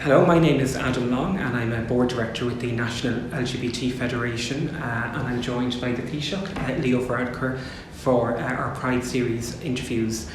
Hello, my name is Adam Long and I'm a board director with the National LGBT Federation and I'm joined by the Taoiseach Leo Varadkar for our Pride Series interviews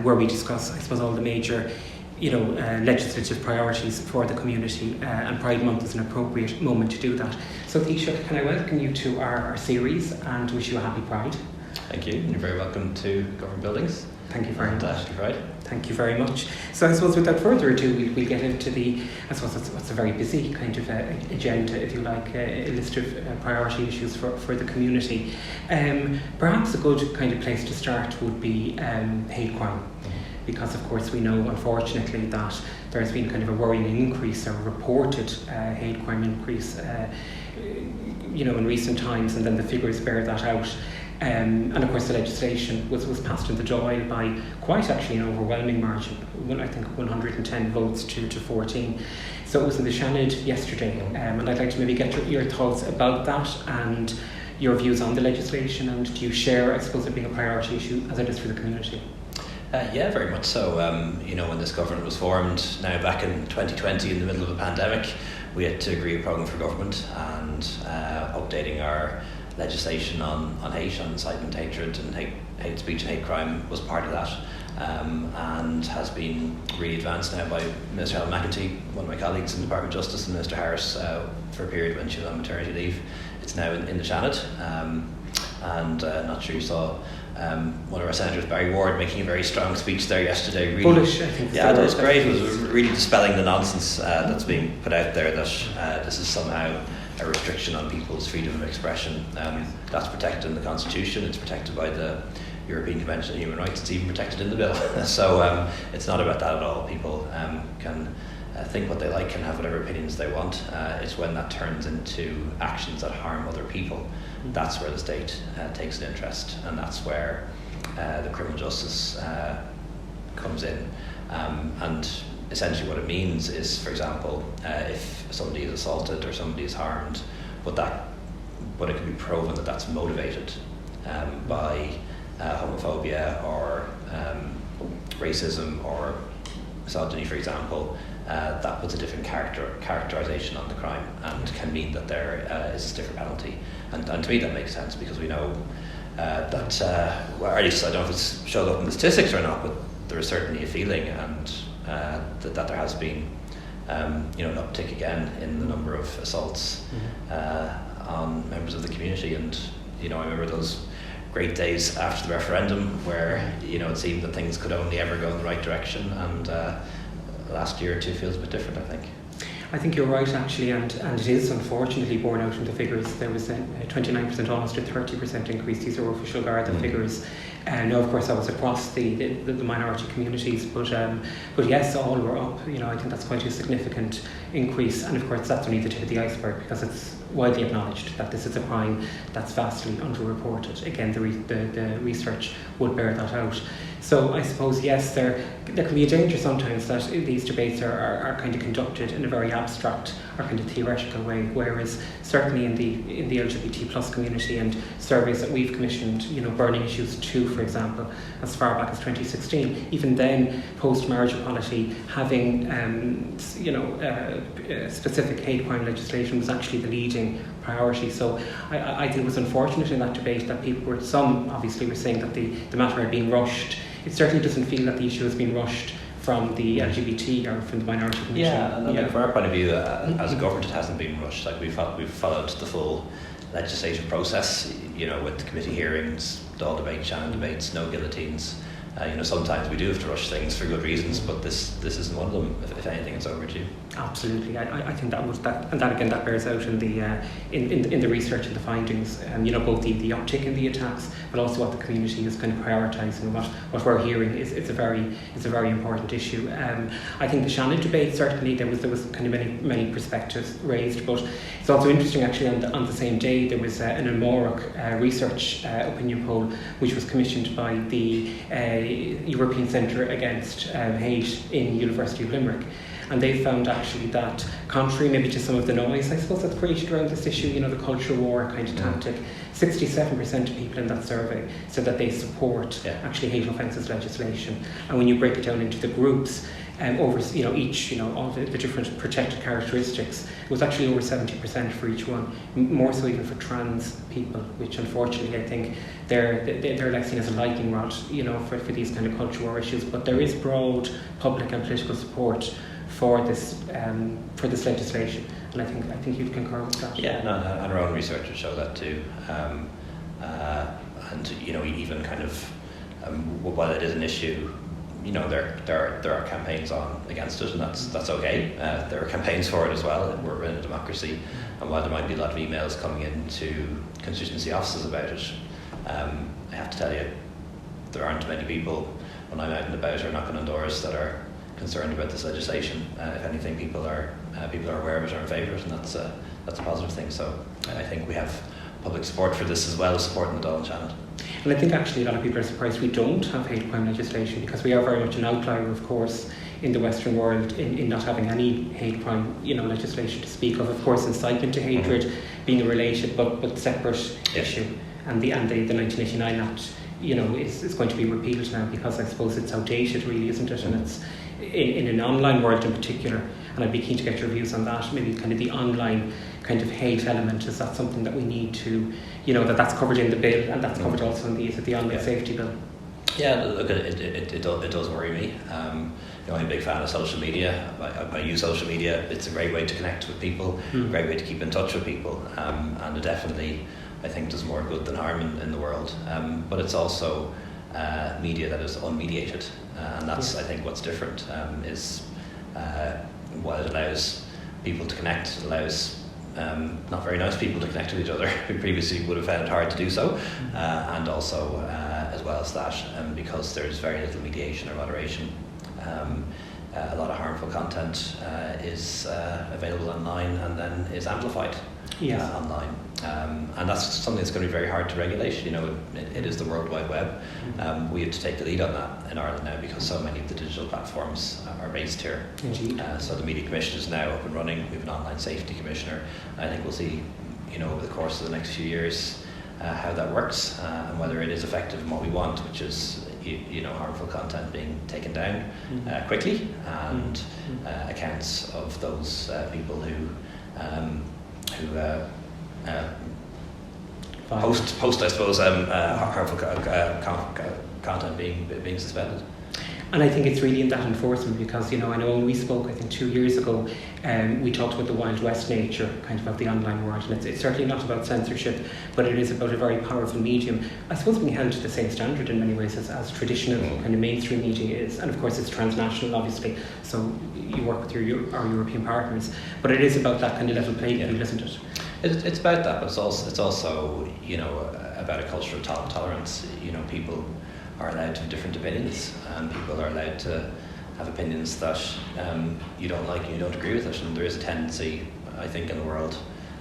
where we discuss, I suppose, all the major legislative priorities for the community and Pride Month is an appropriate moment to do that. So Taoiseach, can I welcome you to our series and wish you a happy Pride. Thank you. You're very welcome to Government Buildings. Thank you very much. Pride. Thank you very much. So I suppose without further ado, we'll get into what's a very busy kind of agenda, if you like, a list of priority issues for the community. Perhaps a good kind of place to start would be hate crime. Because of course we know, unfortunately, that there has been kind of a worrying increase, or reported hate crime increase, in recent times, and then the figures bear that out. And of course the legislation was passed in the Dáil by quite actually an overwhelming margin, I think 110 votes to 14. So it was in the Seanad yesterday, and I'd like to maybe get your thoughts about that and your views on the legislation, and do you share, I suppose, it being a priority issue as it is for the community? Yeah, very much so. When this government was formed, now back in 2020, in the middle of a pandemic, we had to agree a programme for government, and updating our legislation on hate, on incitement to hatred and hate speech and hate crime was part of that, and has been really advanced now by Minister Helen McEntee, one of my colleagues in the Department of Justice, and Minister Harris for a period when she was on maternity leave. It's now in the Seanad, and not sure you saw one of our senators, Barry Ward, making a very strong speech there yesterday. Really, bullish, I think. Yeah, it was great. It was really dispelling the nonsense that's being put out there that this is somehow a restriction on people's freedom of expression. That's protected in the Constitution, it's protected by the European Convention on Human Rights, it's even protected in the bill. So it's not about that at all. People can think what they like and have whatever opinions they want. It's when that turns into actions that harm other people, that's where the state takes an interest, and that's where the criminal justice comes in. And essentially what it means is, for example, if somebody is assaulted or somebody is harmed, but it can be proven that that's motivated by homophobia or racism or misogyny, for example, that puts a different characterization on the crime and can mean that there is a stiffer penalty. And to me that makes sense, because we know that, or at least I don't know if it's showed up in the statistics or not, but there is certainly a feeling and that there has been an uptick again in the number of assaults on members of the community. And I remember those great days after the referendum where it seemed that things could only ever go in the right direction, and last year or two feels a bit different, I think. I think you're right, actually, and it is unfortunately borne out in the figures. There was a 29%, almost a 30% increase. These are official Garda figures. Now, of course, that was across the minority communities, but yes, all were up. I think that's quite a significant increase, and of course, that's only the tip of the iceberg, because it's widely acknowledged that this is a crime that's vastly underreported. Again, the research would bear that out. So I suppose, yes, there can be a danger sometimes that these debates are kind of conducted in a very abstract or kind of theoretical way, whereas certainly in the LGBT plus community and surveys that we've commissioned, Burning Issues 2, for example, as far back as 2016, even then post-marriage equality, having specific hate crime legislation was actually the leading priority. So I think it was unfortunate in that debate that some obviously were saying that the matter had been rushed. It certainly doesn't feel that the issue has been rushed from the LGBT or from the minority community. Yeah, from our point of view, as a government, it hasn't been rushed. Like we've followed the full legislative process, with the committee hearings, Dáil debates, Seanad debates, no guillotines. Sometimes we do have to rush things for good reasons, but this isn't one of them. If anything, it's overdue. Absolutely, I think that bears out in the research and the findings. Both the uptick in the attacks, but also what the community is kind of prioritising. What we're hearing is a very important issue. I think the Seanad debate, certainly there was kind of many perspectives raised, but it's also interesting actually on the same day there was an Amórach research opinion poll which was commissioned by the European Centre Against Hate in University of Limerick. And they found actually that, contrary maybe to some of the noise, I suppose, that's created around this issue, the culture war kind of tactic, 67% of people in that survey said that they support actually hate offences legislation. And when you break it down into the groups, over each all the different protected characteristics. It was actually over 70% for each one, more so even for trans people, which unfortunately I think they're like seen as a lightning rod for these kind of cultural war issues. But there is broad public and political support for this legislation, and I think you'd concur with that. Yeah, no, and our own research would show that too. And even kind of while it is an issue, there are campaigns on against it, and that's okay. There are campaigns for it as well. We're in a democracy, and while there might be a lot of emails coming into constituency offices about it, I have to tell you, there aren't many people when I'm out and about or knocking on doors that are concerned about this legislation. If anything, people are aware of it or in favour of it, and that's a positive thing. So I think we have public support for this as well as support in the Dáil channel. And I think actually a lot of people are surprised we don't have hate crime legislation, because we are very much an outlier, of course, in the Western world in not having any hate crime legislation to speak of. Of course, incitement to hatred being a related but separate issue, and the 1989 Act is going to be repealed now, because I suppose it's outdated, really, isn't it? And it's in an online world in particular, and I'd be keen to get your views on that. Maybe kind of the online kind of hate element, is that something that we need to, that's covered in the bill, and that's covered also in the online safety bill? Yeah, look, it does worry me. I'm a big fan of social media. I use social media. It's a great way to connect with people, a great way to keep in touch with people, and it definitely, I think, does more good than harm in the world. But it's also media that is unmediated, and that's I think what's different, is while it allows people to connect, it allows not very nice people to connect with each other who previously would have found it hard to do so, and also as well as that, because there's very little mediation or moderation, a lot of harmful content is available online and then is amplified online, and that's something that's going to be very hard to regulate. It is the World Wide Web. We have to take the lead on that in Ireland now, because so many of the digital platforms are based here. Indeed. So the Media Commission is now up and running. We have an online safety commissioner. I think we'll see, over the course of the next few years, how that works, and whether it is effective in what we want, which is harmful content being taken down quickly, and accounts of those people who post I suppose harmful content being suspended. And I think it's really in that enforcement, because I know when we spoke, I think 2 years ago, we talked about the Wild West nature kind of the online world, and it's certainly not about censorship, but it is about a very powerful medium, I suppose, being held to the same standard in many ways as traditional kind of mainstream media is. And of course it's transnational, obviously, so you work with our European partners, but it is about that kind of level playing field, isn't it? It's about that, but it's also about a culture of tolerance. People are allowed to have different opinions, and people are allowed to have opinions that you don't like and you don't agree with it. And there is a tendency, I think, in the world,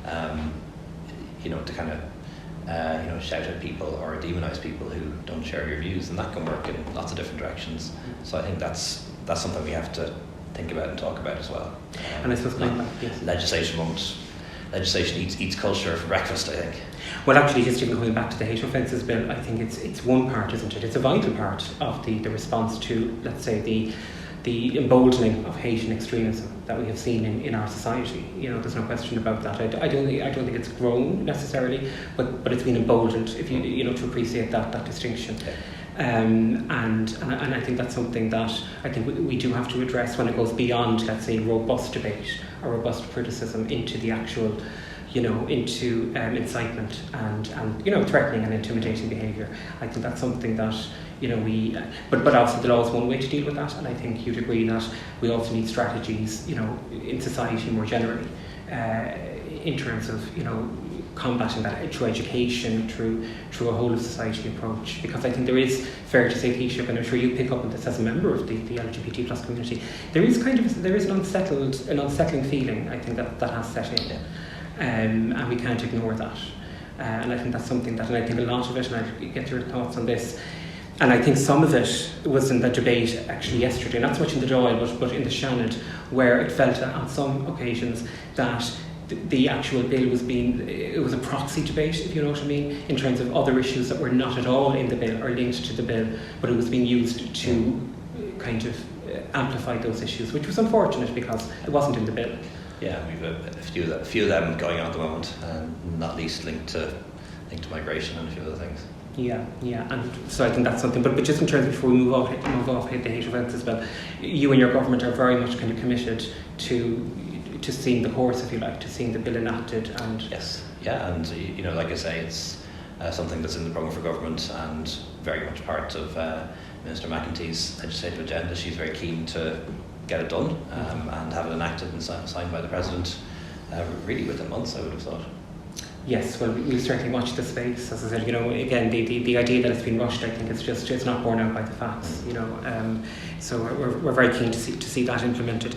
to kind of shout at people or demonise people who don't share your views, and that can work in lots of different directions. So I think that's something we have to think about and talk about as well. And I suppose legislation eats culture for breakfast, I think. Well, actually, just even going back to the Hate Offences Bill, I think it's one part, isn't it? It's a vital part of the response to, let's say, the emboldening of hate and extremism that we have seen in our society. There's no question about that. I don't think it's grown necessarily, but it's been emboldened, if you to appreciate that distinction. Okay. And I think that's something that I think we do have to address when it goes beyond, let's say, robust debate or robust criticism into the actual, into incitement and threatening and intimidating behaviour. I think that's something that but obviously the law is one way to deal with that, and I think you'd agree that we also need strategies, in society more generally, in terms of combating that through education, through a whole of society approach, because I think there is, fair to say, Taoiseach, and I'm sure you pick up on this as a member of the LGBT plus community, there is an unsettling feeling, I think, that has set in, and we can't ignore that, and I think that's something that, and I think a lot of it, and I'll get your thoughts on this, and I think some of it was in the debate actually yesterday, not so much in the Dáil but in the Seanad, where it felt on some occasions that the actual bill it was a proxy debate, if you know what I mean, in terms of other issues that were not at all in the bill or linked to the bill, but it was being used to kind of amplified those issues, which was unfortunate because it wasn't in the bill. Yeah, we've a few of them going on at the moment, not least linked to migration and a few other things. Yeah, and so I think that's something. But just in terms of before we move off the Hate Offences Bill, you and your government are very much kind of committed to seeing the course, if you like, to seeing the bill enacted. And yes, yeah, and like I say, it's something that's in the programme for government and very much part of Minister McEntee's legislative agenda. She's very keen to get it done and have it enacted and signed by the President really within months, I would have thought. Yes, well, we'll certainly watch the space. As I said, again, the idea that it's been rushed, I think it's not borne out by the facts. So we're very keen to see that implemented.